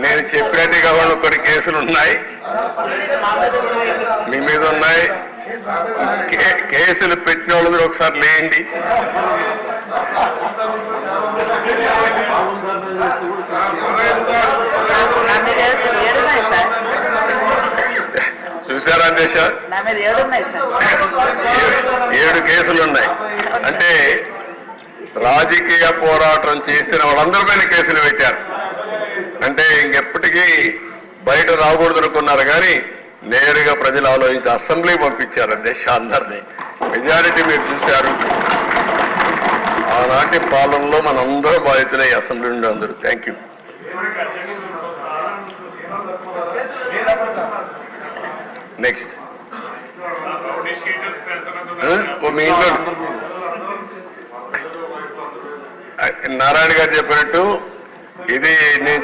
నేను చెప్పినట్టుగా కొన్ని కేసులు ఉన్నాయి, మీ మీద ఉన్నాయి. కేసులు పెట్టిన వాళ్ళు మీరు ఒకసారి లేండి. చూసారా దేశ 7 కేసులు ఉన్నాయి. అంటే రాజకీయ పోరాటం చేసిన వాళ్ళందరిపైన కేసులు పెట్టారు. అంటే ఇంకెప్పటికీ బయట రాకూడదు అనుకున్నారు, కానీ నేరుగా ప్రజలు ఆలోచించి అసెంబ్లీ పంపించారు అధ్యక్ష. అందరినీ మెజారిటీ మీరు చూశారు. ఆనాటి పాలనలో మనందరూ బాధితులే అసెంబ్లీ నుండి అందరూ. Thank you. నెక్స్ట్ మీ ఇంట్లో నారాయణ గారు చెప్పినట్టు ఇది నేను